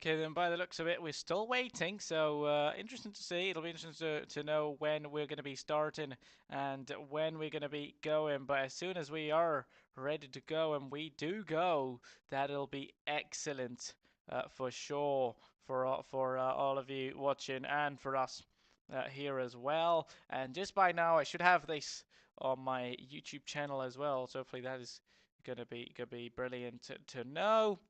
Okay, then by the looks of it, we're still waiting. So interesting to see. It'll be interesting to know when we're going to be starting and when we're going to be going. But as soon as we are ready to go, and we do go, that'll be excellent for sure for all of you watching and for us here as well. And just by now, I should have this on my YouTube channel as well. So hopefully that is gonna be brilliant to know,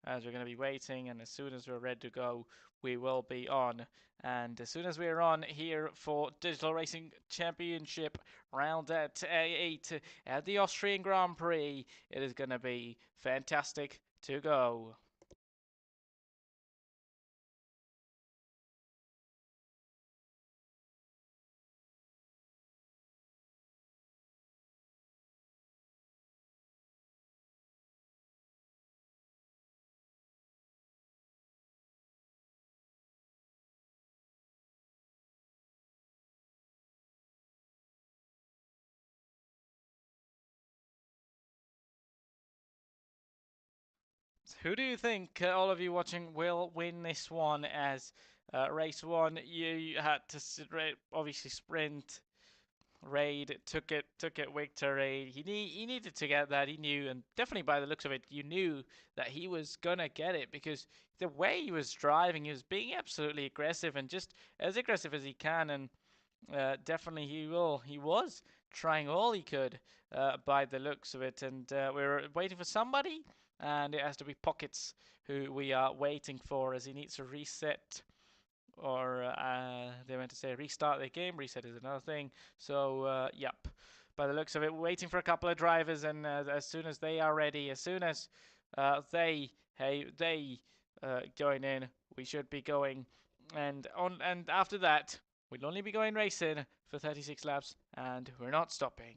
as we're going to be waiting, and as soon as we're ready to go, we will be on. And as soon as we're on here for Digital Racing Championship round at 8 at the Austrian Grand Prix, it is going to be fantastic to go. Who do you think, all of you watching, will win this one? As race one, you had to obviously sprint. Raid took it victory. He needed to get that. He knew, and definitely by the looks of it, you knew that he was gonna get it, because the way he was driving, he was being absolutely aggressive, and just as aggressive as he can. And definitely he was trying all he could by the looks of it. And we're waiting for somebody, and it has to be Pockets who we are waiting for, as he needs to reset, or they meant to say restart the game. Reset is another thing. So yep, by the looks of it, we're waiting for a couple of drivers, and as soon as they are ready, as soon as they join in, we should be going. And after that, we'll only be going racing for 36 laps, and we're not stopping.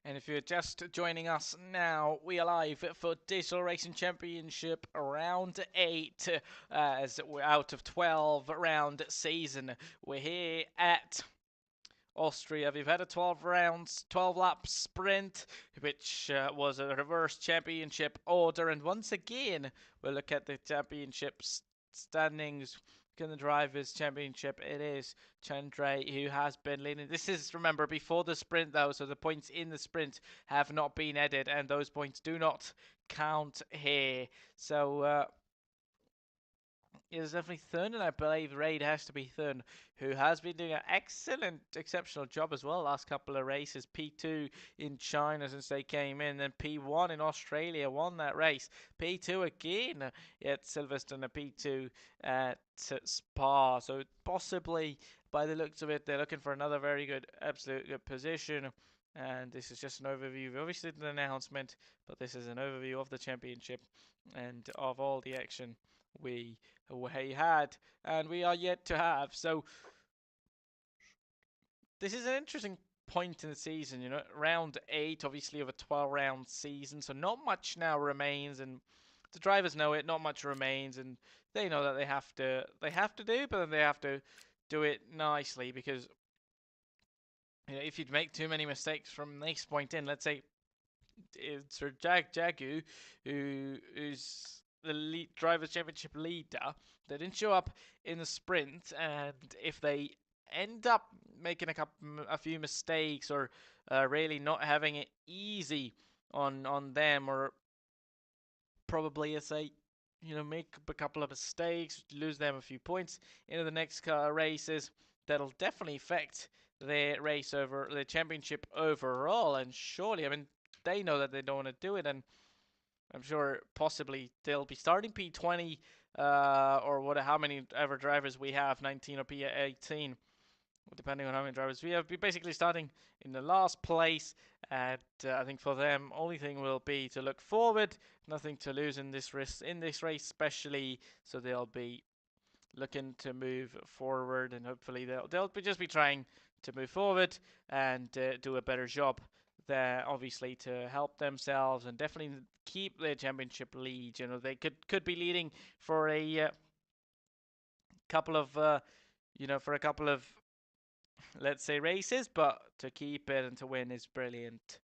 And if you're just joining us now, we are live for Digital Racing Championship Round 8, as we're out of 12 round season. We're here at Austria. We've had a 12 rounds, 12 lap sprint, which was a reverse championship order. And once again, we'll look at the championship standings. In the Drivers' Championship, it is Chandray who has been leading. This is, remember, before the sprint, though, so the points in the sprint have not been added, and those points do not count here. So it is definitely Thun, and I believe Raid has to be Thun, who has been doing an excellent, exceptional job as well last couple of races. P2 in China since they came in, then P1 in Australia, won that race. P2 again at Silverstone, a P2 at Spa. So possibly, by the looks of it, they're looking for another very good, absolute good position. And this is just an overview. We obviously did an announcement, but this is an overview of the championship and of all the action we had and we are yet to have. So this is an interesting point in the season, round 8 obviously of a 12 round season, so not much now remains, and the drivers know it. Not much remains, and they know that they have to do, but then they have to do it nicely, because if you'd make too many mistakes from this point in, let's say it's Sir Jagu, who's the drivers' championship leader, they didn't show up in the sprint, and if they end up making a few mistakes, or really not having it easy on them, or probably, as they make a couple of mistakes, lose them a few points into the next races, that'll definitely affect their race over the championship overall. And surely, I mean, they know that they don't want to do it, and I'm sure possibly they'll be starting P20 or how many ever drivers we have, 19 or P18. depending on how many drivers we have, be basically starting in the last place. And I think for them, only thing will be to look forward, nothing to lose in this race, especially. So they'll be looking to move forward, and hopefully they'll just be trying to move forward and do a better job there, obviously, to help themselves and definitely keep their championship lead. You know, they could be leading for a couple of for a couple of, let's say, races, but to keep it and to win is brilliant.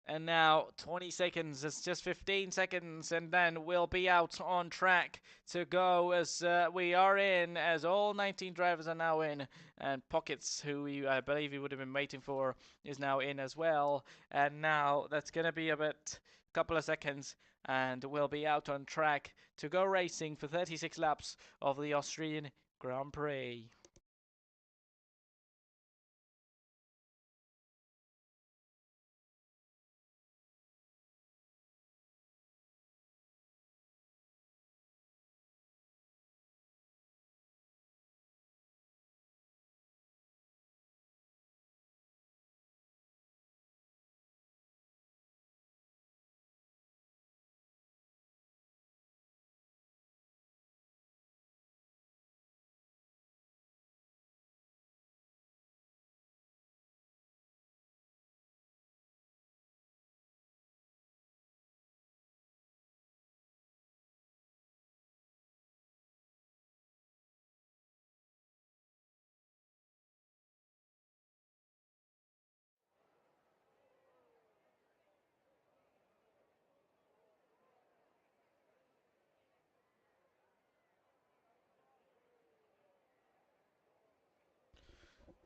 And now 20 seconds, it's just 15 seconds, and then we'll be out on track to go as we are in, as all 19 drivers are now in, and Pockets, who I believe he would have been waiting for, is now in as well. And now that's going to be a couple of seconds, and we'll be out on track to go racing for 36 laps of the Austrian Grand Prix.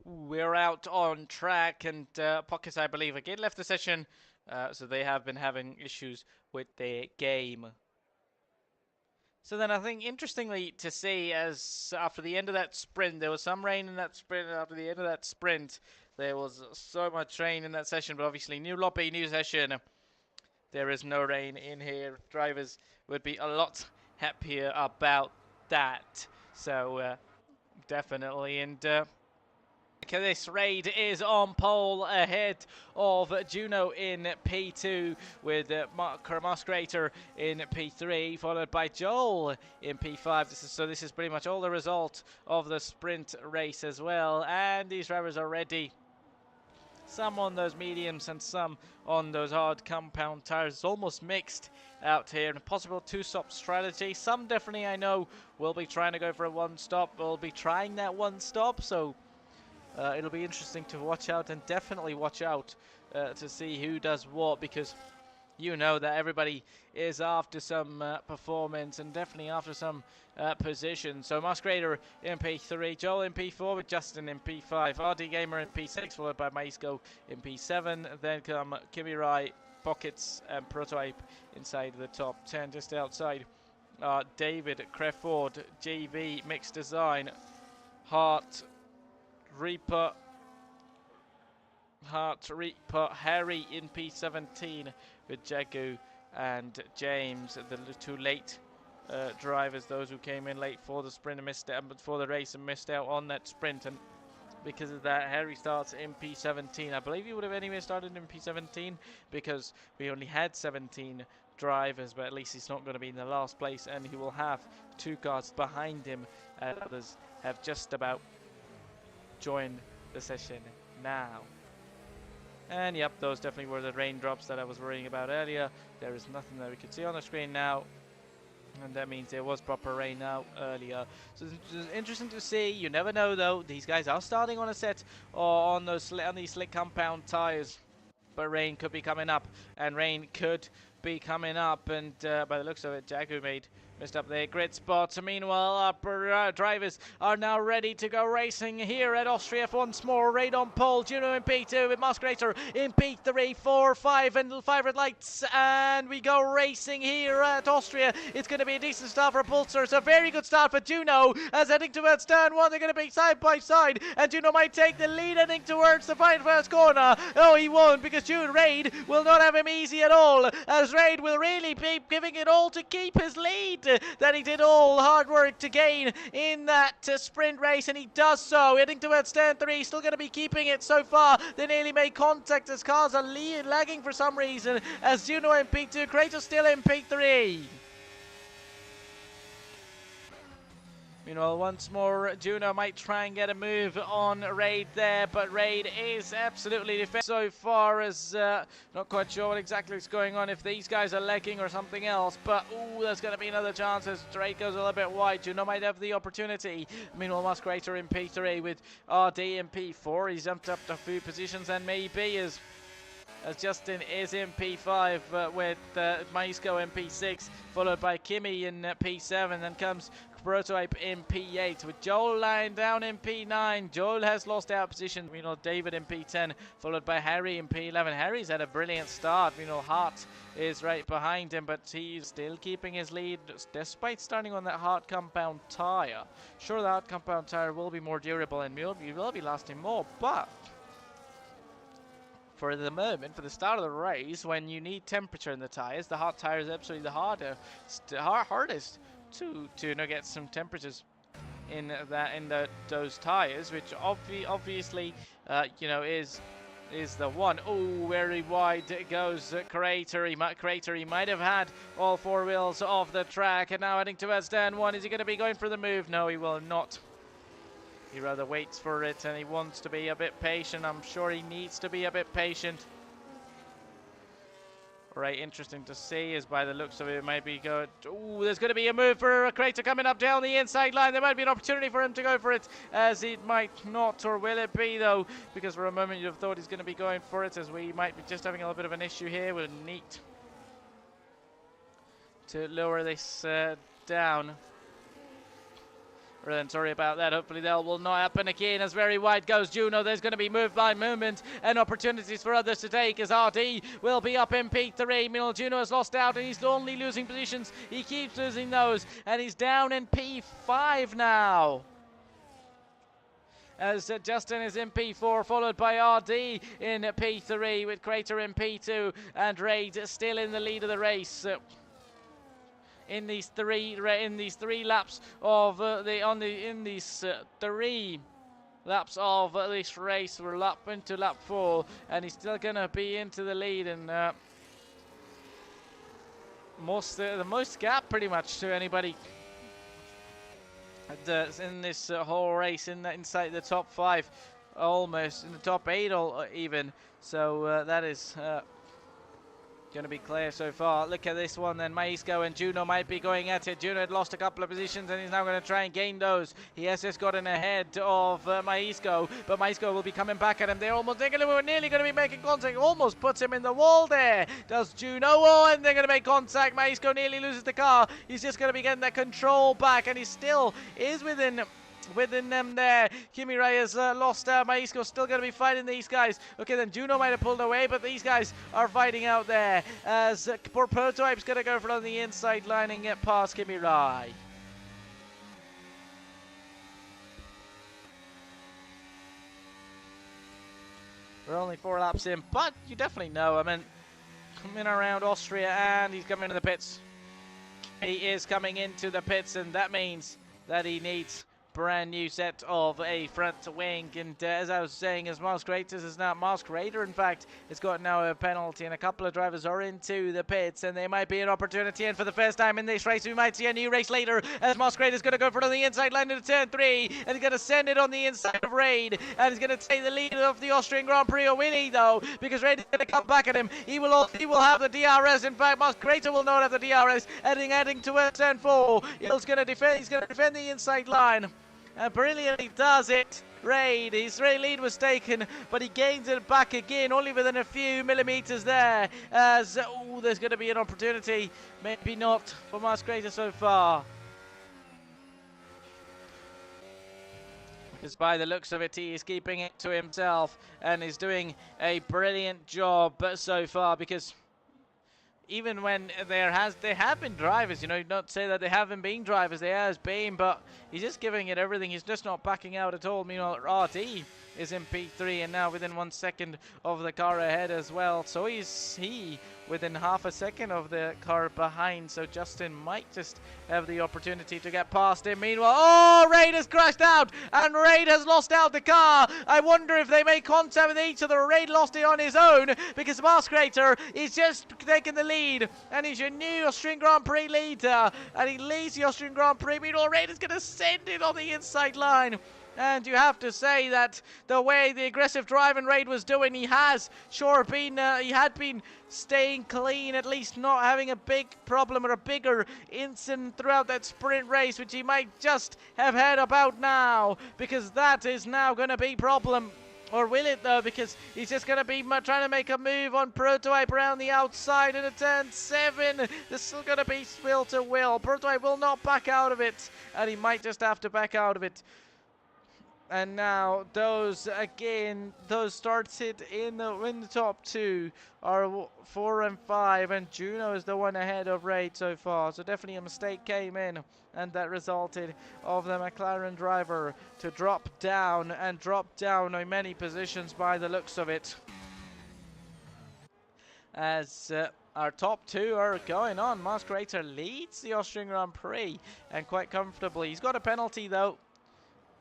We're out on track, and Pockets, I believe, again left the session, so they have been having issues with their game. So then I think, interestingly to see, as after the end of that sprint, there was some rain in that sprint, and after the end of that sprint, there was so much rain in that session, but obviously new lobby, new session, there is no rain in here. Drivers would be a lot happier about that, so definitely, and this raid is on pole ahead of Juno in P2 with Masquerator in P3, followed by Joel in P5. This is pretty much all the result of the sprint race as well, and these drivers are ready. Some on those mediums and some on those hard compound tires. It's almost mixed out here, and a possible two-stop strategy. Some definitely, I know, will be trying to go for a one-stop. We'll be trying that one-stop, so it'll be interesting to watch out, and definitely watch out to see who does what, because you know that everybody is after some performance and definitely after some position. So Masquerator in P3, Joel in P4 with Justin in P5, RD Gamer in P6, followed by Maisco in P7. Then come Kimi Rai, Pockets, and Prototype inside the top 10. Just outside David, Creford, JV, Mixed Design, Hart, Reaper, Harry in P17 with Jagu and James, the two late drivers, those who came in late for the sprint and missed out before the race and missed out on that sprint, and because of that, Harry starts in P17. I believe he would have anyway started in P17 because we only had 17 drivers, but at least he's not going to be in the last place, and he will have two cars behind him, and others have just about joined the session now. And yep, those definitely were the raindrops that I was worrying about earlier. There is nothing that we can see on the screen now, and that means there was proper rain out earlier. So it's interesting to see. You never know, though. These guys are starting on a set or on these slick compound tires, but rain could be coming up, and rain could be coming up, and by the looks of it, Jagu missed up their grid spot. Meanwhile, our drivers are now ready to go racing here at Austria once more. Raid on pole, Juno in P2 with Masquerator in P3, 4, 5, and 5 red lights, and we go racing here at Austria. It's going to be a decent start for Pulsar. It's a very good start for Juno as heading towards turn 1. They're going to be side by side, and Juno might take the lead heading towards the first corner. Oh, he won't, because Raid will not have him easy at all, as Raid will really be giving it all to keep his lead. that he did all hard work to gain in that sprint race, and he does so, heading towards turn 3, still going to be keeping it so far. They nearly made contact as cars are lagging for some reason, as Juno in P2, Kratos still in P3. Meanwhile, once more, Juno might try and get a move on Raid there, but Raid is absolutely defensive so far as not quite sure what exactly is going on, if these guys are lagging or something else, but ooh, there's going to be another chance as Raid goes a little bit wide. Juno might have the opportunity. Meanwhile, Muscrator in P3 with RD in P4. He's jumped up a few positions, and maybe as Justin is in P5 with Maisco in P6, followed by Kimi in P7, then comes Prototype in P8 with Joel lying down in P9. Joel has lost out position. David in P10, followed by Harry in P11. Harry's had a brilliant start. Hart is right behind him, but he's still keeping his lead despite starting on that hard compound tire. Sure, the hard compound tire will be more durable and will be lasting more, but for the moment, for the start of the race, when you need temperature in the tires, the hard tire is absolutely the hardest to get some temperatures in those tires, which obviously is the one. Oh, very wide it goes Crater. He might have had all 4 wheels off the track, and now heading towards turn 1. Is he going to be going for the move? No, he will not. He rather waits for it, and he wants to be a bit patient. I'm sure he needs to be a bit patient. Right, interesting to see, as by the looks of it, it might be good. Ooh, there's going to be a move for a Crater coming up down the inside line. There might be an opportunity for him to go for it, as it might not, or will it be though? Because for a moment you'd have thought he's going to be going for it, as we might be just having a little bit of an issue here. We'll need to lower this down. Sorry about that. Hopefully that will not happen again, as very wide goes Juno. There's going to be move by movement and opportunities for others to take, as RD will be up in P3. Meanwhile, Juno has lost out and he's only losing positions. He keeps losing those, and he's down in P5 now, as Justin is in P4, followed by RD in P3, with Crater in P2 and Raid still in the lead of the race. In these three laps of three laps of this race, we're into lap 4, and he's still gonna be into the lead, and the most gap pretty much to anybody in this whole race, inside the top 5, almost in the top 8 even. So that is going to be clear so far. Look at this one then. Maisco and Juno might be going at it. Juno had lost a couple of positions, and he's now going to try and gain those. He has just gotten ahead of Maisco, but Maisco will be coming back at him. They're nearly going to be making contact. Almost puts him in the wall there. Does Juno? Oh, and they're going to make contact. Maisco nearly loses the car. He's just going to be getting that control back, and he still is within them there. Kimi Rai has lost out. Maisco's still going to be fighting these guys. Okay, then Juno might have pulled away, but these guys are fighting out there, as poor Prototype's going to go for on the inside line and get past Kimi Rai. We're only 4 laps in, but you definitely know, coming around Austria, and he's coming into the pits. He is coming into the pits, and that means that he needs brand new set of a front wing, and as I was saying, as Muscrator in fact has got now a penalty, and a couple of drivers are into the pits, and there might be an opportunity, and for the first time in this race we might see a new race later, as Muscrator is going to go for it on the inside line into turn 3, and he's going to send it on the inside of Raid, and he's going to take the lead of the Austrian Grand Prix. Or will he though? Because Raid is going to come back at him. He will have the DRS. In fact, Muscrator will not have the DRS. Heading towards turn 4. He's going to defend the inside line. And brilliantly does it, Raid. His lead was taken, but he gains it back again, only within a few millimeters there. As there's going to be an opportunity, maybe not for Muscrator so far. Because by the looks of it, he is keeping it to himself and is doing a brilliant job so far. Because even when there have been drivers, not say that they haven't been drivers, they has been, but he's just giving it everything. He's just not backing out at all. Meanwhile, RD is in P3 and now within 1 second of the car ahead as well. So he within half a second of the car behind. So Justin might just have the opportunity to get past him. Meanwhile, oh, Raid has crashed out and Raid has lost out the car. I wonder if they make contact with each other. Raid lost it on his own because Masquerator is just taking the lead and he's your new Austrian Grand Prix leader and he leads the Austrian Grand Prix. Meanwhile, Raid is going to send it on the inside line. And you have to say that the way the aggressive driving Raid was doing, he has sure been, he had been staying clean, at least not having a big problem or a bigger incident throughout that sprint race, which he might just have heard about now, because that is now going to be problem. Or will it though, because he's just going to be trying to make a move on Prototype around the outside in a turn 7. There's still going to be spill to Will. Prototype will not back out of it, and he might just have to back out of it. And now those started in the top 2 are 4 and 5, and Juno is the one ahead of Raid so far. So definitely a mistake came in, and that resulted of the McLaren driver to drop down in many positions by the looks of it. As our top 2 are going on, Masquerator leads the Austrian Grand Prix and quite comfortably. He's got a penalty though.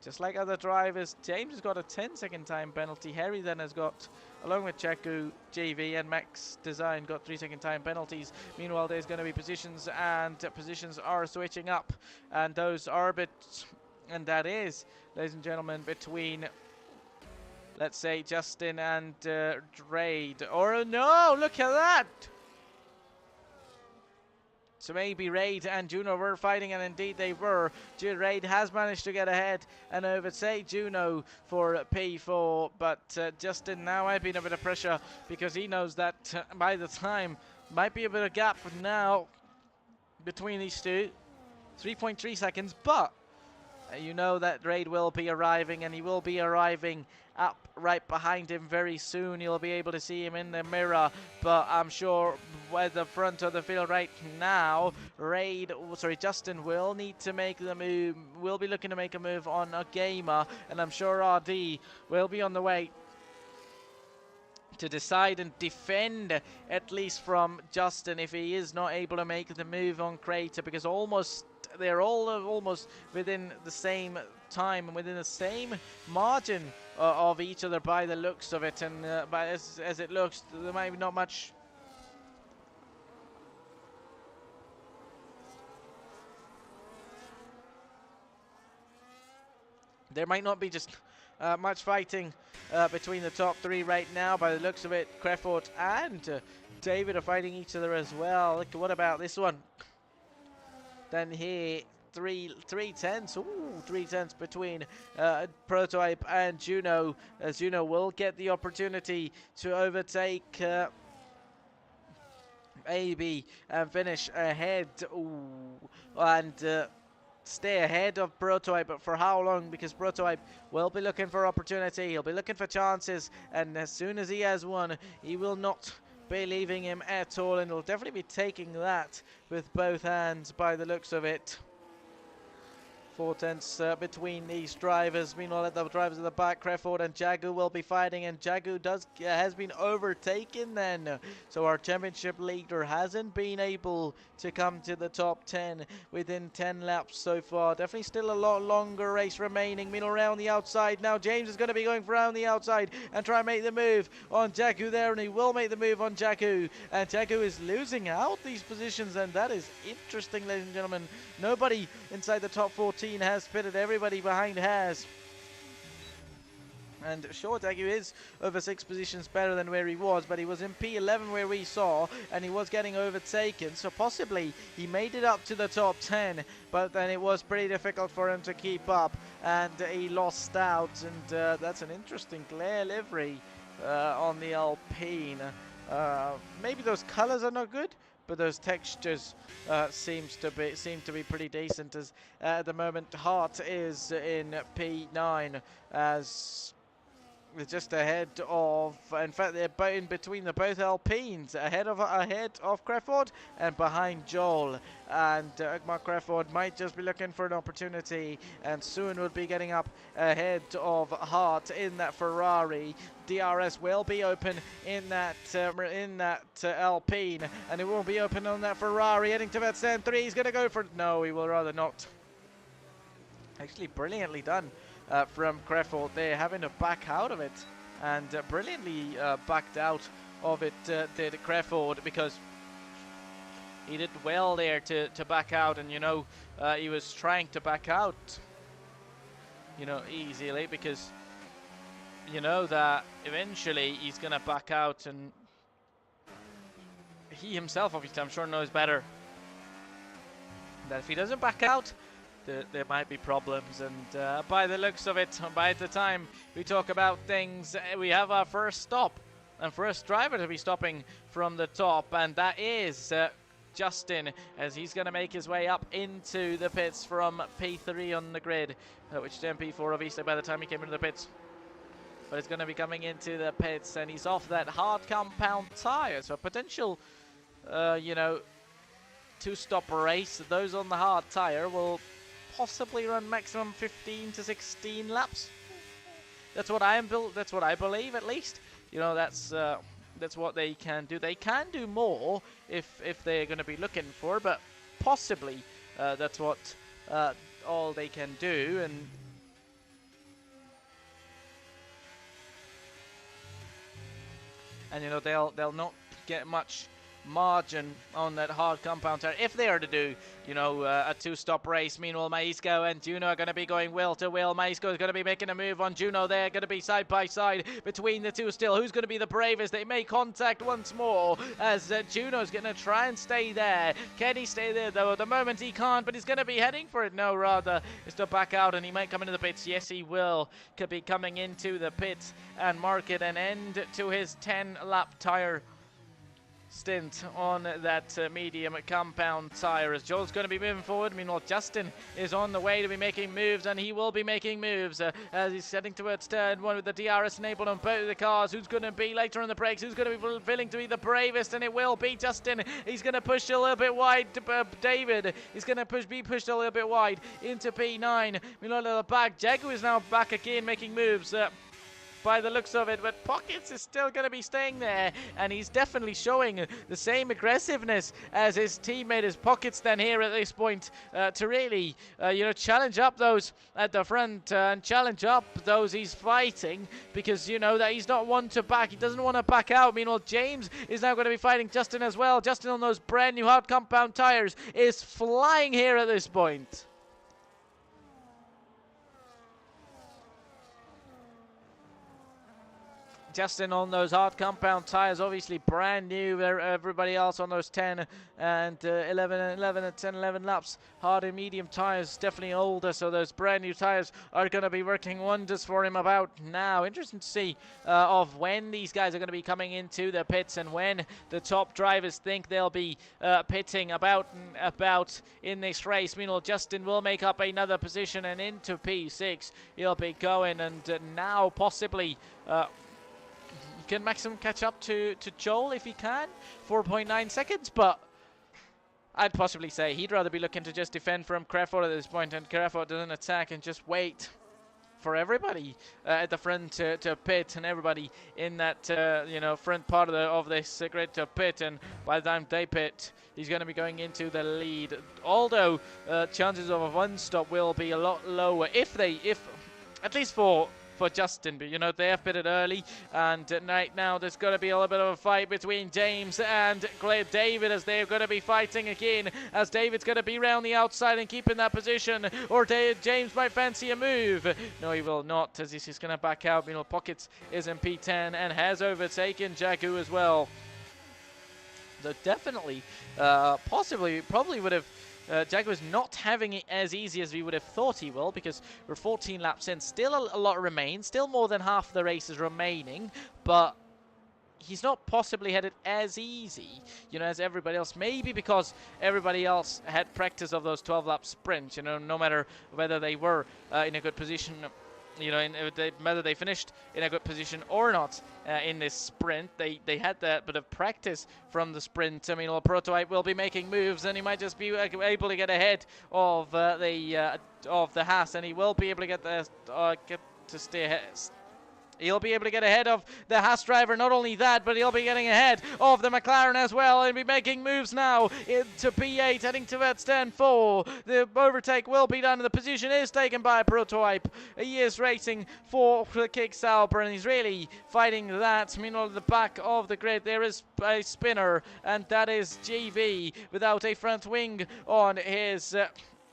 Just like other drivers, James has got a 10-second time penalty. Harry then has got, along with Cheku, JV and Max Design, got 3-second time penalties. Meanwhile, there's going to be positions, and positions are switching up. And those are and that is, ladies and gentlemen, between, let's say, Justin and Raid. Or no, look at that! So maybe Raid and Juno were fighting, and indeed they were. Raid has managed to get ahead and overtake Juno for P4, but Justin now might be in a bit of pressure because he knows that by the time, might be a bit of gap now between these two. 3.3 seconds, but you know that Raid will be arriving, and he will be arriving up right behind him very soon. You'll be able to see him in the mirror, but I'm sure at the front of the field right now, Justin will need to make the move, will be looking to make a move on a gamer, and I'm sure RD will be on the way to decide and defend at least from Justin if he is not able to make the move on Crater, because they're all almost within the same time and within the same margin of each other by the looks of it, and as it looks, there might be not much. There might not be just much fighting between the top 3 right now by the looks of it. Crefort and David are fighting each other as well. Look, what about this one? Then here, three tenths. Ooh, 3 tenths between Prototype and Juno. As Juno will get the opportunity to overtake AB and finish ahead. Ooh, and stay ahead of Prototype, but for how long? Because Prototype will be looking for opportunity. He'll be looking for chances, and as soon as he has one, he will not be leaving him at all, and he'll definitely be taking that with both hands by the looks of it. 4 tenths between these drivers. Meanwhile, at the drivers at the back, Creford and Jagu will be fighting, and Jagu has been overtaken then. So our championship leader hasn't been able to come to the top 10 within 10 laps so far. Definitely still a lot longer race remaining. Meanwhile, around the outside now, James is going to be going around the outside and try and make the move on Jagu there, and he will make the move on Jagu. And Jagu is losing out these positions, and that is interesting, ladies and gentlemen. Nobody inside the top 14 has pitted, everybody behind has. And sure, Jagu is over 6 positions better than where he was, but he was in P11 where we saw, and he was getting overtaken, so possibly he made it up to the top 10, but then it was pretty difficult for him to keep up, and he lost out, and that's an interesting glare livery on the Alpine. Maybe those colors are not good, but those textures seem to be pretty decent. As at the moment, Hart is in P9 as just ahead of, in fact, they're in between the both Alpines, ahead of Creford and behind Joel. And Mark Creford might just be looking for an opportunity, and soon will be getting up ahead of Hart in that Ferrari. DRS will be open in that Alpine, and it won't be open on that Ferrari. Heading to that stand 3, he's going to go for it. No, he will rather not. Actually, brilliantly done from Creford there, having to back out of it, and brilliantly backed out of it did Creford, because he did well there to back out, and he was trying to back out easily, because that eventually he's gonna back out, and he himself obviously I'm sure knows better that if he doesn't back out, there might be problems. And by the looks of it, by the time we talk about things, we have our first stop and first driver to be stopping from the top, and that is Justin, as he's going to make his way up into the pits from P3 on the grid, which then P4 obviously by the time he came into the pits. But it's going to be coming into the pits, and he's off that hard compound tyre, so a potential, two-stop race. Those on the hard tyre will possibly run maximum 15 to 16 laps. That's what that's what I believe, at least. That's what they can do. They can do more if they're going to be looking for, but possibly that's what all they can do. And they'll not get much margin on that hard compound tire if they are to do a two-stop race. Meanwhile, Maisco and Juno are going to be going wheel to wheel. Maisco is going to be making a move on Juno. They're going to be side by side between the two still. Who's going to be the bravest? They make contact once more as Juno's going to try and stay there. Can he stay there though? At the moment he can't, but he's going to be heading for it. No, rather is to back out, and he might come into the pits. Yes, he will. Could be coming into the pits and mark it an end to his 10-lap tire stint on that medium compound tire, as Joel's going to be moving forward. Meanwhile, Justin is on the way to be making moves, and he will be making moves as he's heading towards turn 1 with the DRS enabled on both of the cars. Who's going to be later on the brakes? Who's going to be willing to be the bravest? And it will be Justin. He's going to push a little bit wide. David is going to be pushed a little bit wide into P9. Meanwhile, at the back, Jagu is now back again making moves. By the looks of it, but Pockets is still going to be staying there, and he's definitely showing the same aggressiveness as his teammate, his Pockets, then here at this point to really, challenge up those at the front and challenge up those he's fighting, because that he's not one to back. He doesn't want to back out. Meanwhile, James is now going to be fighting Justin as well. Justin on those brand new hard compound tires is flying here at this point. Justin on those hard compound tires, obviously brand new. Everybody else on those 10 and 11 and 10, 11 laps. Hard and medium tires, definitely older, so those brand new tires are going to be working wonders for him about now. Interesting to see of when these guys are going to be coming into the pits and when the top drivers think they'll be pitting about in this race. Meanwhile, Justin will make up another position, and into P6 he'll be going, and now possibly can maximum catch up to Joel if he can. 4.9 seconds, but I'd possibly say he'd rather be looking to just defend from Creford at this point, and Creford doesn't attack and just wait for everybody at the front to pit, and everybody in that front part of this grid to pit, and by the time they pit, he's going to be going into the lead. Although chances of a one stop will be a lot lower if at least for Justin, but they have pitted early, and right now there's going to be a little bit of a fight between James and David, as they're going to be fighting again, as David's going to be round the outside and keep in that position, or James might fancy a move. No, he will not, as he's just going to back out. Pockets is in P10 and has overtaken Jagu as well. So definitely, probably would have Jaguar's not having it as easy as we would have thought he will, because we're 14 laps in. Still a lot remains. Still more than half the race is remaining, but he's not possibly had it as easy, as everybody else. Maybe because everybody else had practice of those 12-lap sprints, no matter whether they were in a good position you know, whether they finished in a good position or not in this sprint. They had that bit of practice from the sprint. I mean, Prototype will be making moves, and he might just be able to get ahead of the Haas, and he will be able to get to stay ahead. He'll be able to get ahead of the Haas driver. Not only that, but he'll be getting ahead of the McLaren as well and be making moves now into P8, heading towards turn 4. The overtake will be done, and the position is taken by Prototype. He is racing for the kick Sauber, and he's really fighting that. Meanwhile, at the back of the grid, there is a spinner, and that is GV without a front wing on his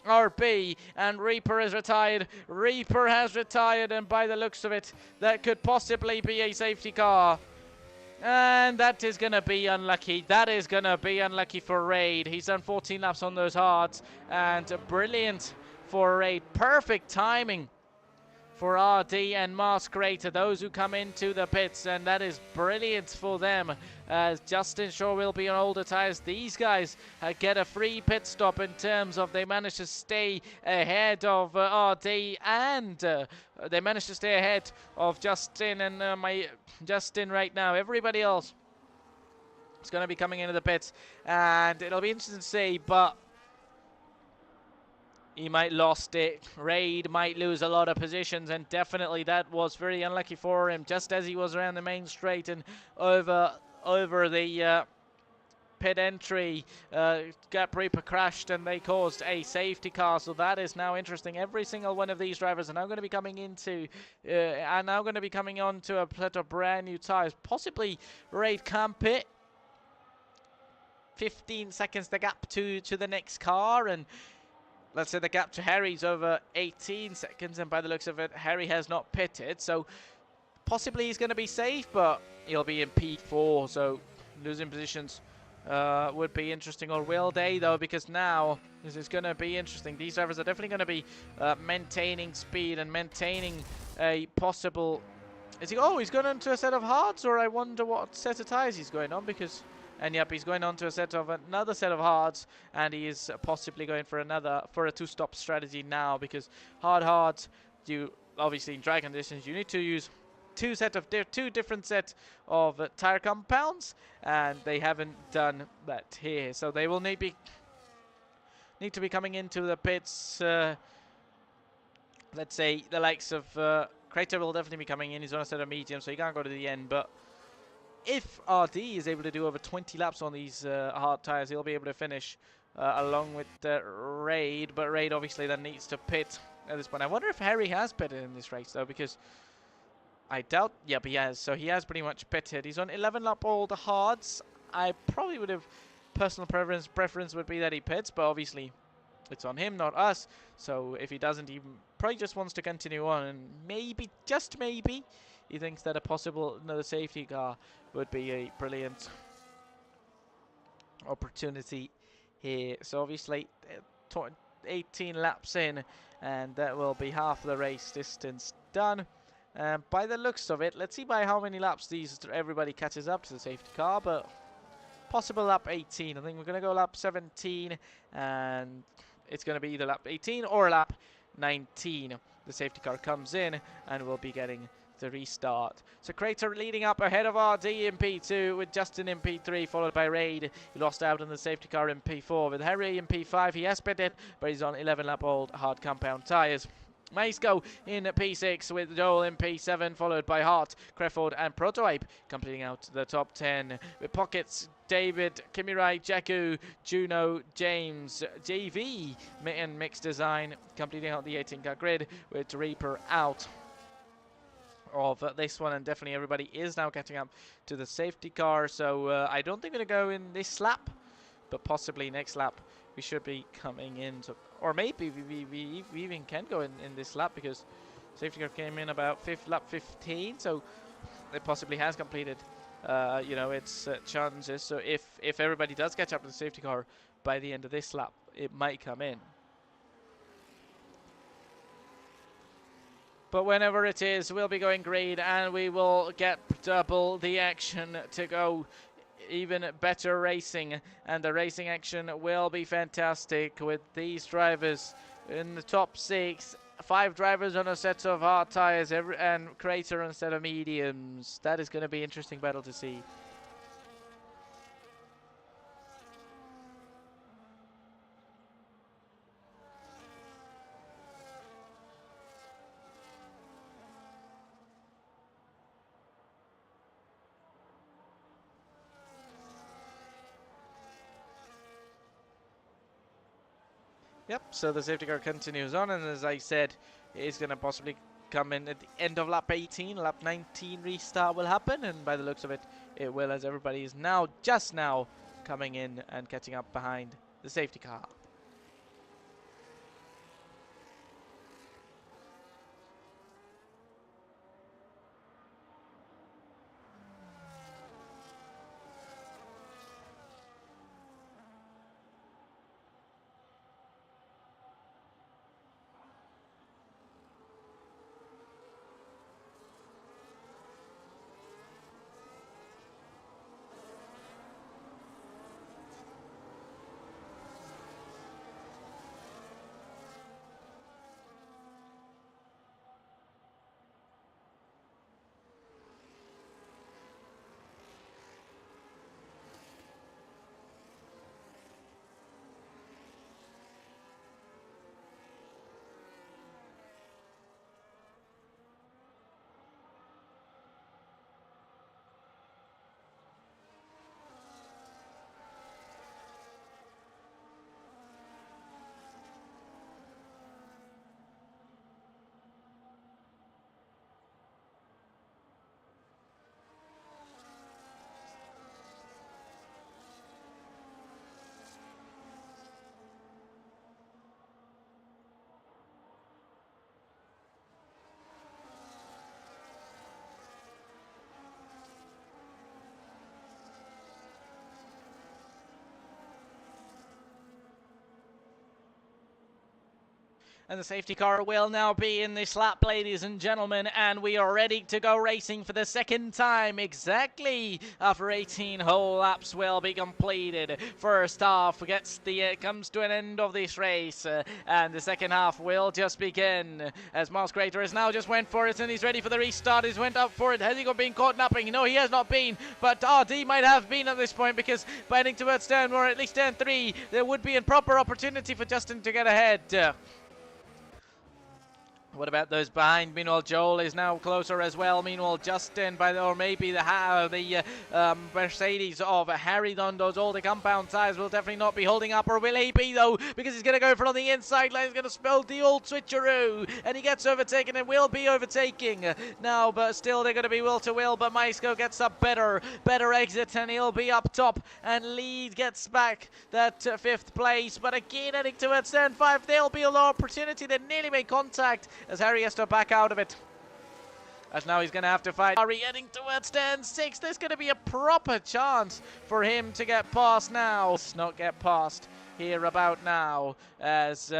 RB, and Reaper is retired. Reaper has retired, and by the looks of it, that could possibly be a safety car. And that is going to be unlucky. That is going to be unlucky for Raid. He's done 14 laps on those hards, and brilliant for Raid. Perfect timing for RD and Masquerator, those who come into the pits, and that is brilliant for them. Justin Shaw will be on older tyres. These guys get a free pit stop in terms of they managed to stay ahead of RD, and they managed to stay ahead of Justin and Justin right now. Everybody else is going to be coming into the pits, and it'll be interesting to see, but he might lost it. Raid might lose a lot of positions, and definitely that was very unlucky for him. Just as he was around the main straight and over the pit entry, Gap Reaper crashed, and they caused a safety car. So that is now interesting. Every single one of these drivers are now going to be coming onto a set of brand new tires. Possibly Raid can pit. 15 seconds the gap to the next car, and let's say the gap to Harry's over 18 seconds, and by the looks of it, Harry has not pitted, so possibly he's going to be safe, but he'll be in P4, so losing positions would be interesting. Or will they, though? Because now this is going to be interesting. These drivers are definitely going to be maintaining speed and maintaining a possible... he's going on to a set of hards, or I wonder what set of tyres he's going on, because... and yep, he's going on to another set of hards, and he is possibly going for a two-stop strategy now, because hards, you obviously in dry conditions you need to use two different set of tire compounds, and they haven't done that here, so they will need to be coming into the pits. Let's say the likes of Crater will definitely be coming in. He's on a set of medium, so he can't go to the end, but if RD is able to do over 20 laps on these hard tyres, he'll be able to finish along with Raid. But Raid obviously then needs to pit at this point. I wonder if Harry has pitted in this race, though, because I doubt... yep, he has. So he has pretty much pitted. He's on 11 lap all the hards. I probably would have... personal preference would be that he pits, but obviously it's on him, not us. So if he doesn't, he probably just wants to continue on, and maybe, just maybe, he thinks that another safety car would be a brilliant opportunity here. So obviously 18 laps in, and that will be half the race distance done. By the looks of it, let's see by how many laps everybody catches up to the safety car, but possible lap 18. I think we're going to go lap 17, and it's going to be either lap 18 or lap 19. The safety car comes in, and we'll be getting the restart. So Crater leading up ahead of RD in P2, with Justin in P3, followed by Raid. He lost out on the safety car in P4. With Harry in P5, he has pitted, but he's on 11 lap old hard compound tyres. Maisco in P6, with Joel in P7, followed by Hart, Creford and Prototype completing out the top 10. With Pockets, David, Kimirai, Jakku, Juno, James, JV and Mixed Design completing out the 18-car grid, with Reaper out of this one, and definitely everybody is now catching up to the safety car. So I don't think we're going to go in this lap, but possibly next lap we should be coming in. So, or maybe we even can go in this lap, because safety car came in about lap 15, so it possibly has completed its chances. So if everybody does catch up to the safety car by the end of this lap, it might come in. But whenever it is, we'll be going green, and we will get double the action to go even better racing. And the racing action will be fantastic, with these drivers in the top 6 5 drivers on a set of hard tires and Crater on a set of mediums. That is going to be an interesting battle to see. Yep, so the safety car continues on, and as I said, it is going to possibly come in at the end of lap 18. Lap 19 restart will happen, and by the looks of it, it will, as everybody is now, just now, coming in and catching up behind the safety car. And the safety car will now be in this lap, ladies and gentlemen, and we are ready to go racing for the second time. Exactly after 18 whole laps will be completed. First half comes to an end of this race, and the second half will just begin. As Miles Crater has now just went for it, and he's ready for the restart. He's went up for it. Has he been caught napping? No, he has not been, but RD might have been at this point, because by heading towards turn, or at least turn 3, there would be a proper opportunity for Justin to get ahead. What about those behind? Meanwhile, Joel is now closer as well. Meanwhile, Justin, or maybe the Mercedes of Harry on those older compound tires will definitely not be holding up. Or will he be, though? Because he's going to go for on the inside line. He's going to spell the old switcheroo. And he gets overtaken and will be overtaking now. But still, they're going to be will to will. But Maisco gets a better exit, and he'll be up top. And Lead gets back that 5th place. But again, heading towards turn 5, there'll be an opportunity. They nearly made contact, as Harry has to back out of it. As now he's going to have to fight Harry heading towards turn 6. There's going to be a proper chance for him to get past now. Let's not get past here about now, as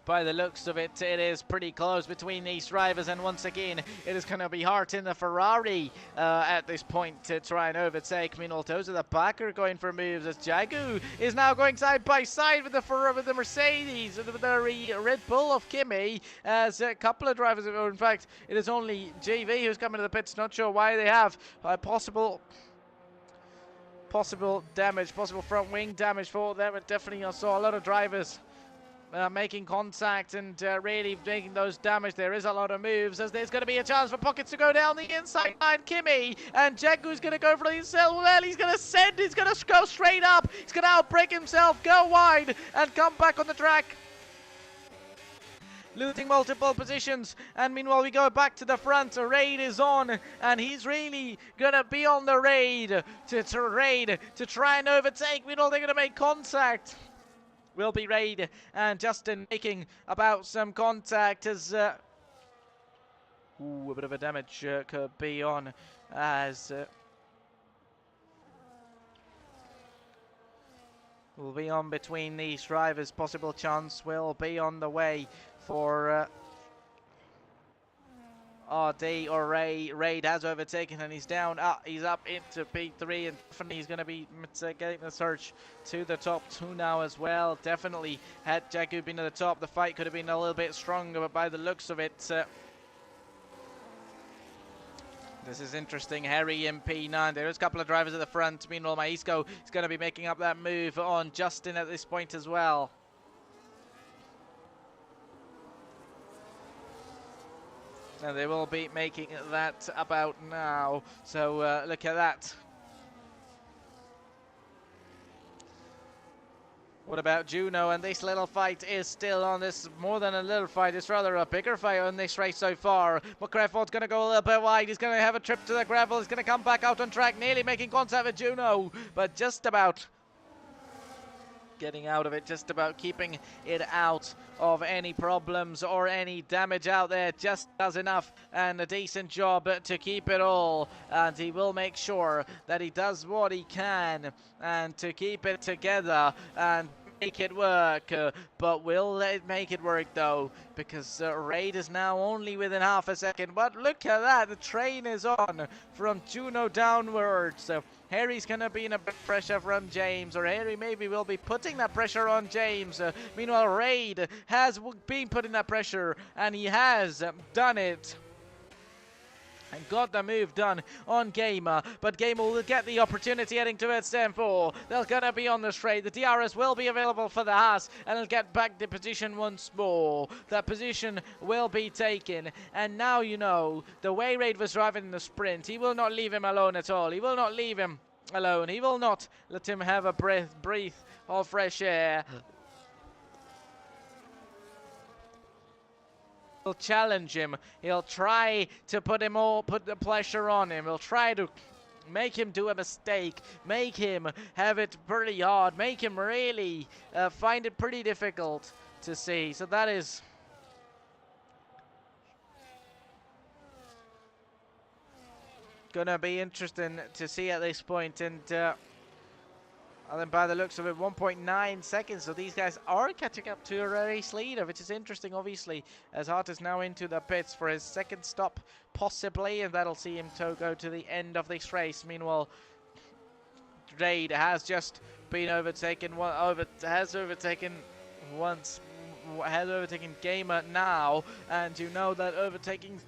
by the looks of it, it is pretty close between these drivers, and once again, it is going to be hard in the Ferrari at this point to try and overtake. Meanwhile, those at the back are going for moves, as Jagu is now going side by side with the Mercedes, with the Red Bull of Kimi, as a couple of drivers, in fact, it is only JV who's coming to the pits. Not sure why they have possible damage, possible front wing damage for them, but definitely I saw a lot of drivers making contact and really making those damage. There is a lot of moves, as there's going to be a chance for Pockets to go down the inside line. Kimi and Jagu's going to go for himself. Well, he's going to send, he's going to go straight up. He's going to outbrake himself, go wide, and come back on the track, losing multiple positions. And meanwhile, we go back to the front. Raid is on, and he's really gonna be on the raid to try and overtake. Meanwhile, they're gonna make contact. Will be Raid and Justin making about some contact, as a bit of a damage could be on, as will be on between these drivers. Possible chance will be on the way for RD or Ray. Raid has overtaken and he's down. He's up into P3 and definitely he's going to be getting the search to the top 2 now as well. Definitely had Jagu been at the top, the fight could have been a little bit stronger, but by the looks of it, this is interesting. Harry in P9. There's a couple of drivers at the front. Meanwhile, Maisco is going to be making up that move on Justin at this point as well. And they will be making that about now. So look at that. What about Juno? And this little fight is still on. This more than a little fight. It's rather a bigger fight on this race so far. But Crawford's going to go a little bit wide. He's going to have a trip to the gravel. He's going to come back out on track, nearly making contact with Juno. But just about getting out of it, just about keeping it out of any problems or any damage out there. Just does enough and a decent job to keep it all, and he will make sure that he does what he can and to keep it together and make it work. But will it make it work though, because Raid is now only within half a second. But look at that, the train is on from Juno downwards. Harry's going to be in a bit of pressure from James, or Harry maybe will be putting that pressure on James. Meanwhile, Raid has been putting that pressure, and he has done it. And got the move done on Gamer, but Gamer will get the opportunity heading towards turn 4. They're going to be on the straight. The DRS will be available for the Haas, and he'll get back the position once more. That position will be taken, and now you know, the way Raid was driving in the sprint, he will not leave him alone at all. He will not leave him alone. He will not let him have a breath of fresh air. He'll challenge him. He'll try to put the pressure on him. He'll try to make him do a mistake, make him have it pretty hard, make him really find it pretty difficult to see. So that is gonna be interesting to see at this point. And then by the looks of it, 1.9 seconds. So these guys are catching up to a race leader, which is interesting, obviously, as Hart is now into the pits for his second stop, possibly, and that'll see him go to the end of this race. Meanwhile, Raid has just been overtaken. Has overtaken Gamer now, and you know that overtaking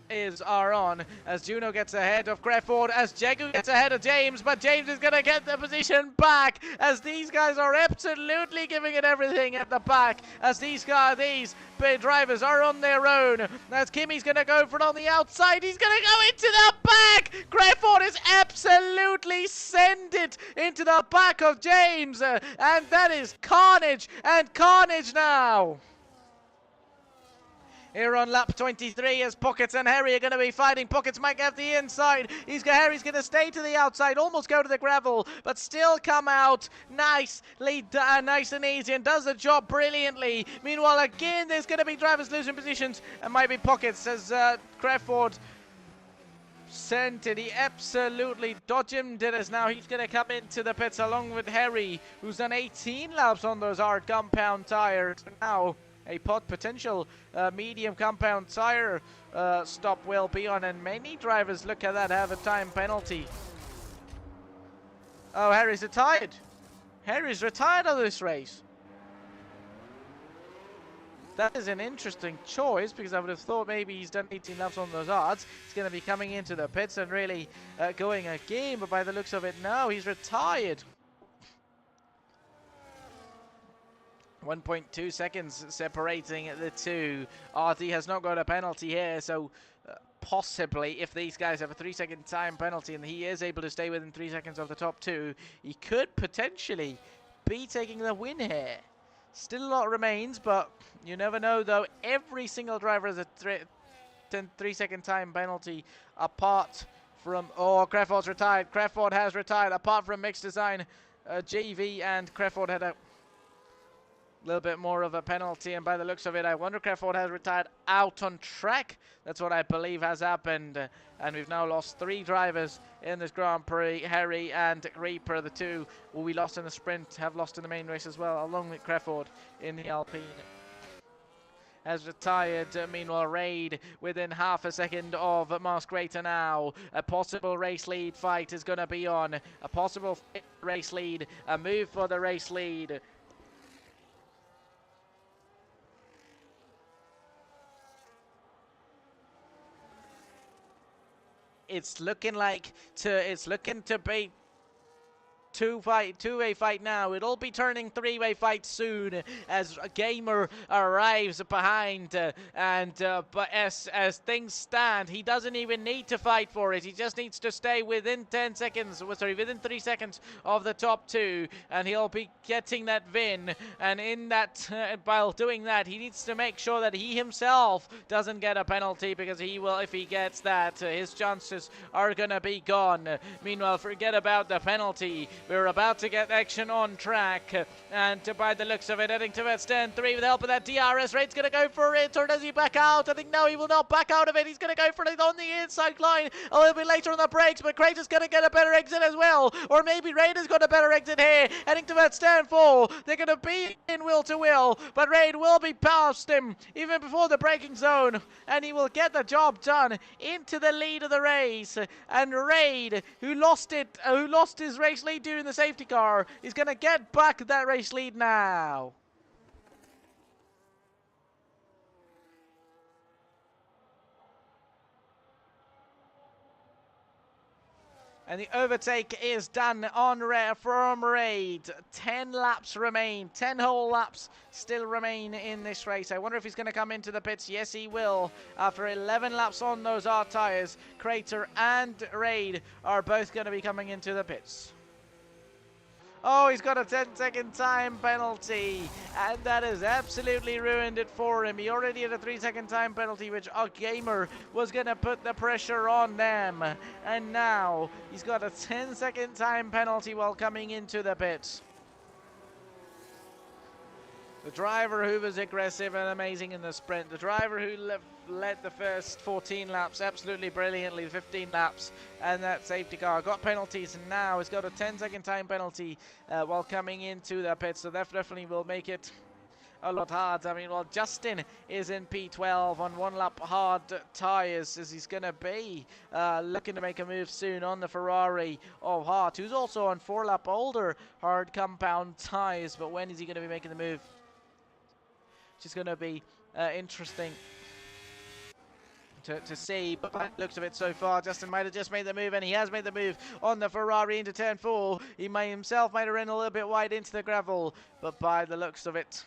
are on as Juno gets ahead of Crawford, as Jagu gets ahead of James, but James is gonna get the position back as these guys are absolutely giving it everything at the back, as these drivers are on their own, as Kimmy's gonna go for it on the outside. He's gonna go into the back. Crawford is absolutely sent it into the back of James, and that is carnage and carnage now. Here on lap 23 as Pockets and Harry are going to be fighting. Pockets might get the inside. Harry's going to stay to the outside, almost go to the gravel, but still come out nice and easy, and does the job brilliantly. Meanwhile, again, there's going to be drivers losing positions, and might be Pockets as Crawford sent it. He absolutely dodged him, did us. Now he's going to come into the pits along with Harry, who's done 18 laps on those hard compound tires. Now a potential medium compound tire stop will be on, and many drivers, look at that, have a time penalty. Oh, Harry's retired. Harry's retired of this race. That is an interesting choice, because I would have thought maybe he's done 18 laps on those hards. He's going to be coming into the pits and really going again, but by the looks of it, no, he's retired. 1.2 seconds separating the two. RD has not got a penalty here, so possibly if these guys have a 3-second time penalty and he is able to stay within 3 seconds of the top two, he could potentially be taking the win here. Still a lot remains, but you never know though. Every single driver has a 3-second time penalty, apart from, oh, Crawford's retired. Crawford has retired, apart from Mixed Design, JV and Crawford had a little bit more of a penalty, and by the looks of it, I wonder Crawford has retired out on track. That's what I believe has happened, and we've now lost 3 drivers in this Grand Prix. Harry and Reaper, the two who we lost in the sprint, have lost in the main race as well, along with Crawford in the Alpine. has retired. Meanwhile, Raid within half a second of Masquerator now. A possible race lead fight is going to be on. A possible race lead. A move for the race lead. It's looking to be two-way fight now. It'll be turning three-way fight soon as a gamer arrives behind. But as things stand, he doesn't even need to fight for it. He just needs to stay within 10 seconds, within 3 seconds of the top two, and he'll be getting that win. And in that, while doing that, he needs to make sure that he himself doesn't get a penalty, because he will, if he gets that, his chances are gonna be gone. Meanwhile, forget about the penalty. We're about to get action on track, and by the looks of it, heading towards stand 3 with the help of that DRS. Raid's going to go for it, or does he back out? I think no, he will not back out of it. He's going to go for it on the inside line a little bit later on the brakes, but Kratos going to get a better exit as well, or maybe Raid has got a better exit here, heading towards stand 4. They're going to be in will to will, but Raid will be past him even before the braking zone, and he will get the job done into the lead of the race. And Raid, who lost his race lead during the safety car, is going to get back that race lead now. And the overtake is done on from Raid. 10 laps remain. 10 whole laps still remain in this race. I wonder if he's going to come into the pits. Yes, he will. After 11 laps on those hard tyres, Crater and Raid are both going to be coming into the pits. Oh, he's got a 10-second time penalty, and that has absolutely ruined it for him. He already had a 3-second time penalty, which a gamer was going to put the pressure on them. And now he's got a 10-second time penalty while coming into the pits. The driver who was aggressive and amazing in the sprint. The driver who led the first 14 laps absolutely brilliantly, 15 laps, and that safety car got penalties, and now has got a 10-second time penalty while coming into the pits, so that definitely will make it a lot hard. I mean, well, Justin is in P12 on 1 lap hard tyres, as he's going to be looking to make a move soon on the Ferrari of Hart, who's also on 4 lap older hard compound tyres. But when is he going to be making the move? Which is going to be interesting to see, but by the looks of it so far, Justin might have just made the move, and he has made the move on the Ferrari into turn 4. He himself might have run a little bit wide into the gravel, but by the looks of it,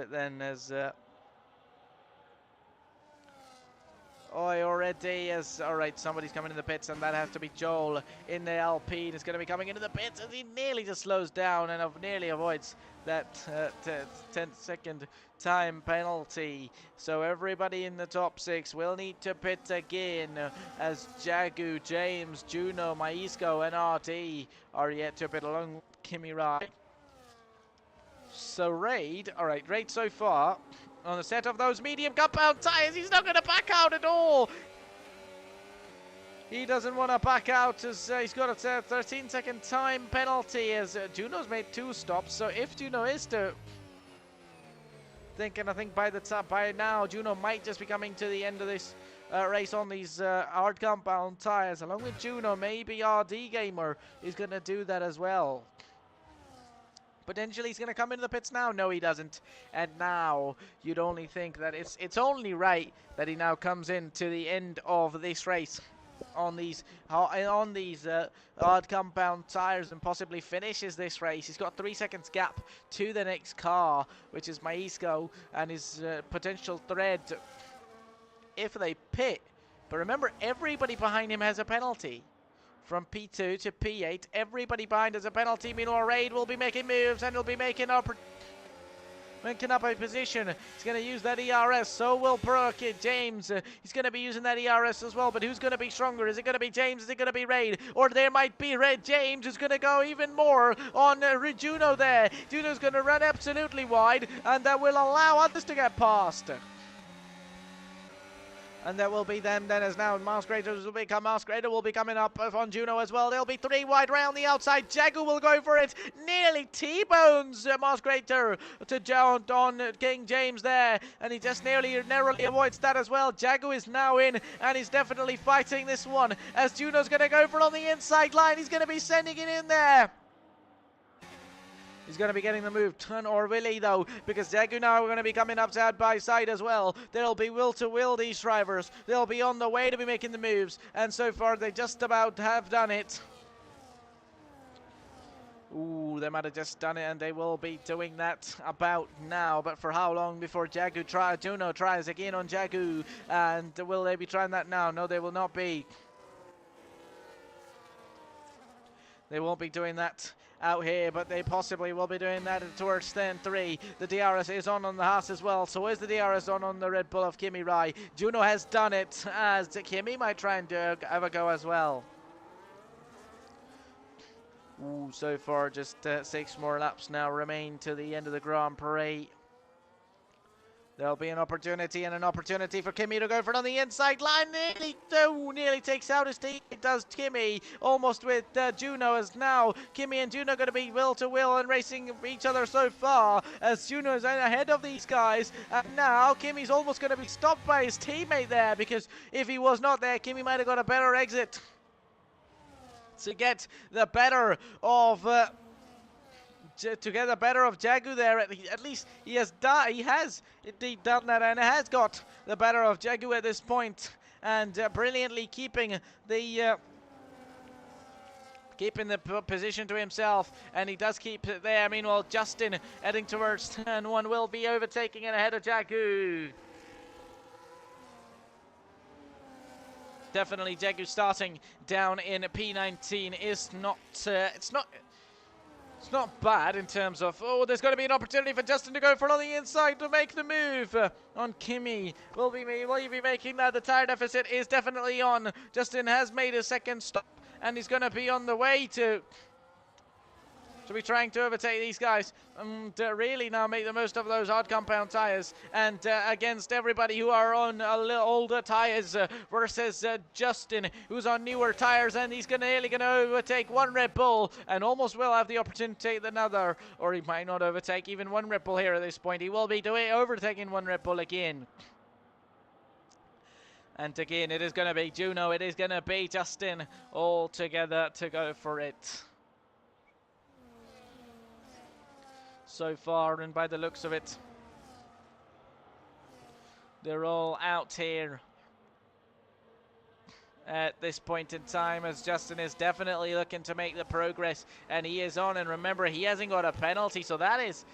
then there's already as alright, somebody's coming in the pits, and that has to be Joel in the Alpine. Is going to be coming into the pits, and he nearly just slows down and nearly avoids that 10-second time penalty. So everybody in the top 6 will need to pit again, as Jagu, James, Juno, Maisco, and RT are yet to pit along with Kimi Rai. So Raid so far on the set of those medium compound tyres, he's not going to back out at all. He doesn't want to back out, as he's got a 13-second time penalty, as Juno's made 2 stops. So if Juno is to think, and I think by now Juno might just be coming to the end of this race on these hard compound tyres. Along with Juno, maybe RD Gamer is going to do that as well. Potentially he's going to come into the pits now. No, he doesn't. And now you'd only think that it's only right that he now comes in to the end of this race on these hard compound tires and possibly finishes this race. He's got 3 seconds gap to the next car, which is Maisco and his potential threat if they pit. But remember, everybody behind him has a penalty. From P2 to P8, everybody behind has a penalty. Meanwhile, Raid will be making moves, and he'll be making up a position. He's going to use that ERS, so will Brooke. James, he's going to be using that ERS as well, but who's going to be stronger? Is it going to be James? Is it going to be Raid? Or there might be Red James, who's going to go even more on Juno there. Juno's going to run absolutely wide, and that will allow others to get past. And that will be them then, as now Masquerader will be coming up on Juno as well. There'll be 3 wide round the outside. Jagu will go for it. Nearly T-bones Masquerader to John on King James there. And he just narrowly avoids that as well. Jagu is now in, and he's definitely fighting this one. As Juno's going to go for it on the inside line. He's going to be sending it in there. He's going to be getting the move, or will he though? Because Jagu now are going to be coming up side by side as well. They'll be will to will, these drivers. They'll be on the way to be making the moves. And so far they just about have done it. Ooh, they might have just done it, and they will be doing that about now. But for how long before Juno tries again on Jagu? And will they be trying that now? No, they will not be. They won't be doing that out here, but they possibly will be doing that towards turn 3. The DRS is on the Haas as well, so is the DRS on the Red Bull of Kimi Rai. Juno has done it, as Kimi might try and have a go as well. Ooh, so far just 6 more laps now remain to the end of the Grand Prix. There'll be an opportunity for Kimi to go for it on the inside line. Nearly takes out his team. It does Kimi, almost with Juno, as now Kimi and Juno going to be will to will and racing each other so far, as Juno is ahead of these guys. And now Kimi's almost going to be stopped by his teammate there, because if he was not there, Kimi might have got a better exit to get the better of Jagu there. At least he has indeed done that, and has got the better of Jagu at this point, and brilliantly keeping the position to himself, and he does keep it there. Meanwhile, Justin heading towards turn 1 will be overtaking it ahead of Jagu. Definitely Jagu starting down in P19 is not it's not bad in terms of, oh, there's going to be an opportunity for Justin to go for it on the inside to make the move on Kimi. Will he be making that? The tire deficit is definitely on. Justin has made a second stop, and he's going to be on the way to be trying to overtake these guys and really now make the most of those hard compound tires, and against everybody who are on a little older tires versus Justin, who's on newer tires, and he's nearly going to overtake one Red Bull and almost will have the opportunity to take another, or he might not overtake even one Red Bull here at this point. He will be overtaking one Red Bull again. And again, it is going to be Juno, it is going to be Justin all together to go for it. So far, and by the looks of it, they're all out here at this point in time, as Justin is definitely looking to make the progress, and he is on. And remember, he hasn't got a penalty, so that is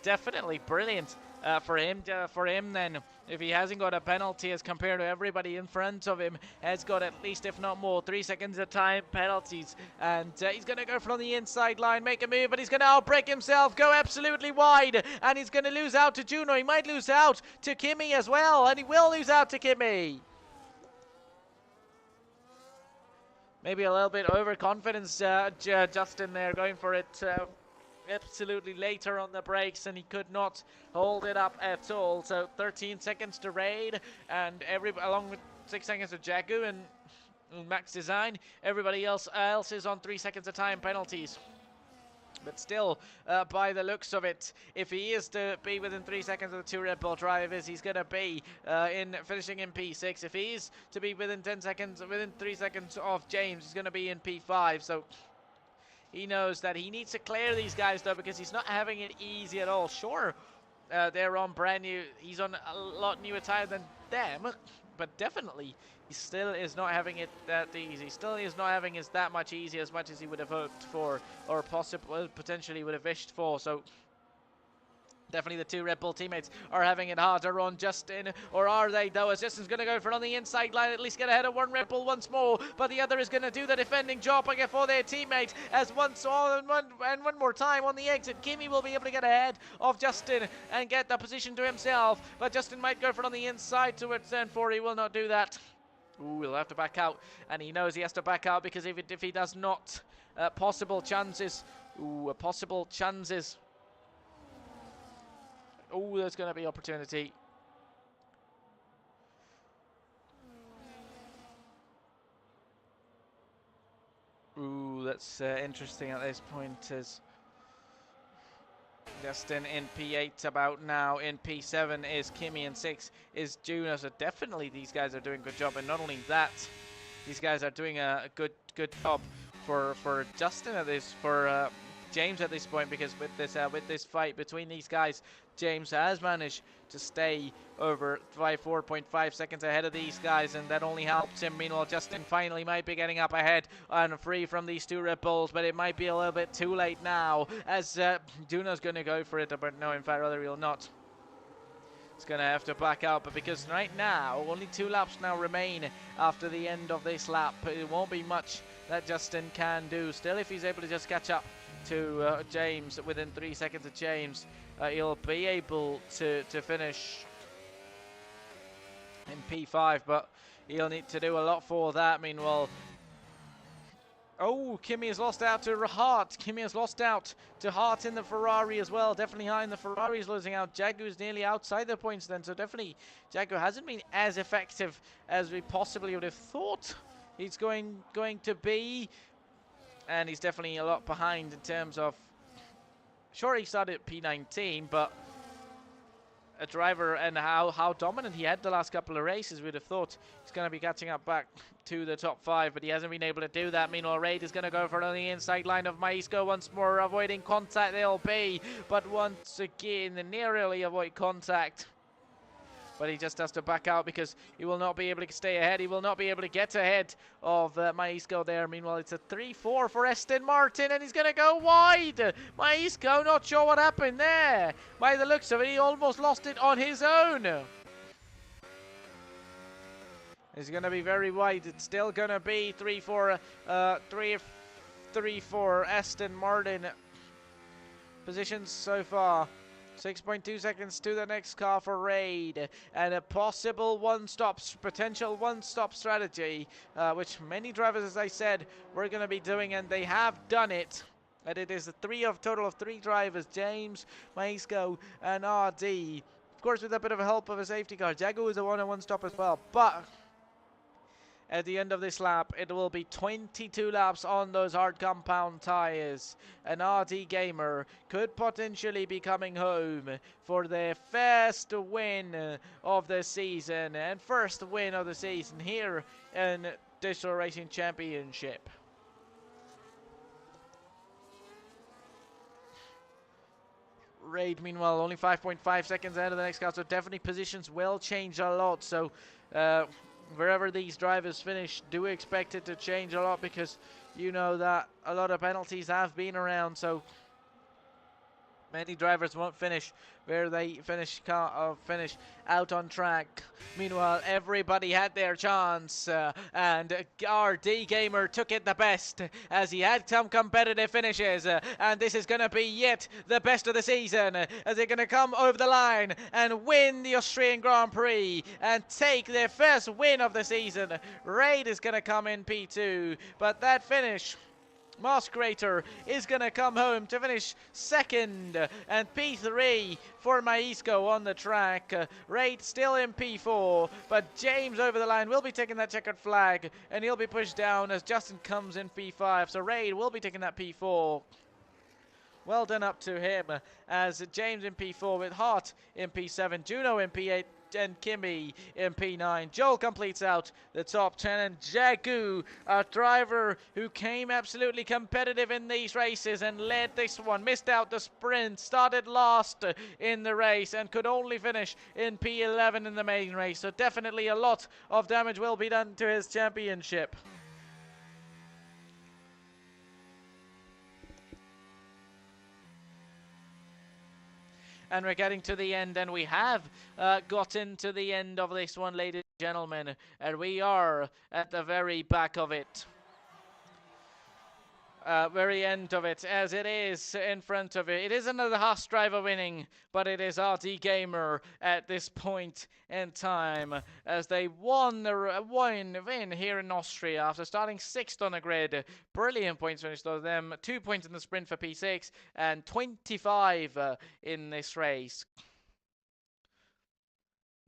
definitely brilliant for him then, if he hasn't got a penalty, as compared to everybody in front of him has got at least, if not more, 3 seconds of time penalties. And he's going to go from the inside line, make a move, but he's going to outbrake himself, go absolutely wide, and he's going to lose out to Juno. He might lose out to Kimi as well, and he will lose out to Kimi. Maybe a little bit overconfidence, Justin there, going for it absolutely later on the brakes, and he could not hold it up at all. So 13 seconds to raid, and along with 6 seconds of Jagu and Max Design, everybody else is on 3 seconds of time penalties. But still, by the looks of it, if he is to be within 3 seconds of the 2 Red Bull drivers, he's going to be finishing in P6. If he is to be within 3 seconds of James, he's going to be in P5. So he knows that he needs to clear these guys, though, because he's not having it easy at all. Sure, they're on brand new. He's on a lot newer tire than them, but definitely he still is not having it that easy. Still is not having it that much easy, as much as he would have hoped for, or potentially would have wished for. So definitely the 2 Red Bull teammates are having it harder on Justin, or are they though, as Justin's going to go for it on the inside line, at least get ahead of one Red Bull once more, but the other is going to do the defending job again for their teammate, as one more time on the exit, Kimi will be able to get ahead of Justin and get the position to himself, but Justin might go for it on the inside towards turn 4. He will not do that. Ooh, he'll have to back out, and he knows he has to back out, because if he does not, possible chances. Oh, there's going to be opportunity. that's interesting at this point is Justin in P8 about now. In P7 is Kimi, and 6 is Juno. So definitely these guys are doing a good job. And not only that, these guys are doing a good job for Justin at this, for James at this point, because with this fight between these guys, James has managed to stay over 4.5 seconds ahead of these guys, and that only helps him. Meanwhile, Justin finally might be getting up ahead and free from these two Red Bulls, but it might be a little bit too late now, as Juno's going to go for it, but no, in fact, rather he'll not. It's going to have to back out, but because right now, only 2 laps now remain after the end of this lap, it won't be much that Justin can do. Still, if he's able to just catch up to James within 3 seconds of James, he'll be able to finish in P5, but he'll need to do a lot for that. Meanwhile, oh, Kimi has lost out to Hart. Kimi has lost out to Hart in the Ferrari as well. Definitely high in the Ferrari is losing out. Jagu's nearly outside the points then, so definitely Jagu hasn't been as effective as we possibly would have thought he's going to be. And he's definitely a lot behind in terms of, sure, he started at P19, but a driver and how dominant he had the last couple of races, we'd have thought he's going to be catching up back to the top 5, but he hasn't been able to do that. Meanwhile, Raid is going to go for on the inside line of Maisco once more, avoiding contact they'll be, but once again, nearly avoid contact. But he just has to back out because he will not be able to stay ahead. He will not be able to get ahead of Maisco there. Meanwhile, it's a 3-4 for Aston Martin, and he's going to go wide. Maisco, not sure what happened there. By the looks of it, he almost lost it on his own. It's going to be very wide. It's still going to be 3-4 Aston Martin positions so far. 6.2 seconds to the next car for Raid, and a possible potential one-stop strategy, which many drivers, as I said, were going to be doing, and they have done it. And it is a total of 3 drivers, James, Maisco, and RD. Of course, with a bit of help of a safety car. Jagu is a one-on-one stop as well, but at the end of this lap, it will be 22 laps on those hard compound tires. An RD Gamer could potentially be coming home for their first win of the season and first win of the season here in Digital Racing Championship. Raid, meanwhile, only 5.5 seconds ahead of the next car, so definitely positions will change a lot. So, wherever these drivers finish, do expect it to change a lot, because you know that a lot of penalties have been around, so many drivers won't finish where they finish out on track. Meanwhile, everybody had their chance, and RD Gamer took it the best, as he had some competitive finishes, and this is going to be yet the best of the season, as they're going to come over the line and win the Austrian Grand Prix and take their first win of the season. Raid is going to come in P2, but that finish, Masquerator is going to come home to finish second, and P3 for Maisco on the track. Raid still in P4, but James over the line will be taking that checkered flag, and he'll be pushed down as Justin comes in P5. So Raid will be taking that P4. Well done up to him, as James in P4 with Hart in P7, Juno in P8, and Kimi in P9. Joel completes out the top 10, and Jagu, a driver who came absolutely competitive in these races and led this one, missed out the sprint, started last in the race and could only finish in P11 in the main race. So definitely a lot of damage will be done to his championship. And we're getting to the end, and we have gotten to the end of this one, ladies and gentlemen, and we are at the very back of it. Very end of it, as it is in front of it. It is another Haas driver winning, but it is RD Gamer at this point in time, as they won the win here in Austria after starting 6th on the grid. Brilliant points finish though, them 2 points in the sprint for P6 and 25 in this race.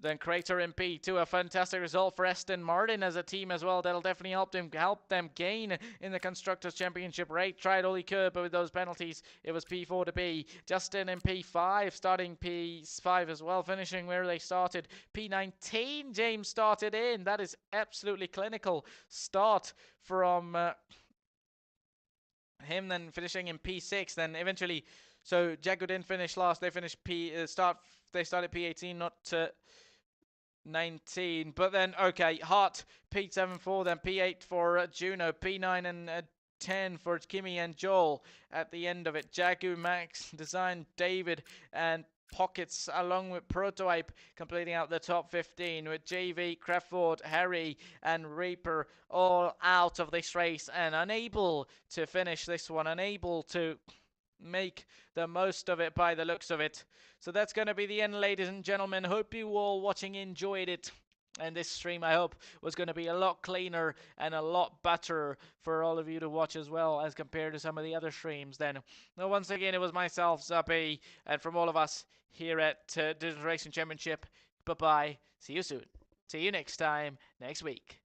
Then Crater in P2, a fantastic result for Aston Martin as a team as well. That'll definitely help them gain in the Constructors' Championship. Ray tried all he could, but with those penalties, it was P4 to B. Justin in P5, starting P5 as well, finishing where they started. P19, James started in. That is absolutely clinical start from him, then finishing in P6. Then eventually, so Jagu didn't finish last. They finished They started P18, not 19, but then okay, Hart P7 for them, P8 for Juno, P9 and 10 for Kimmy and Joel at the end of it. Jagu, Max, Design, David and Pockets along with Prototype completing out the top 15 with JV, Crawford, Harry and Reaper all out of this race and unable to finish this one, unable to make the most of it by the looks of it. So that's going to be the end, ladies and gentlemen. Hope you all watching enjoyed it. And this stream, I hope, was going to be a lot cleaner and a lot better for all of you to watch as well as compared to some of the other streams. Then, once again, it was myself, Zabi, and from all of us here at Digital Racing Championship. Bye-bye. See you soon. See you next time, next week.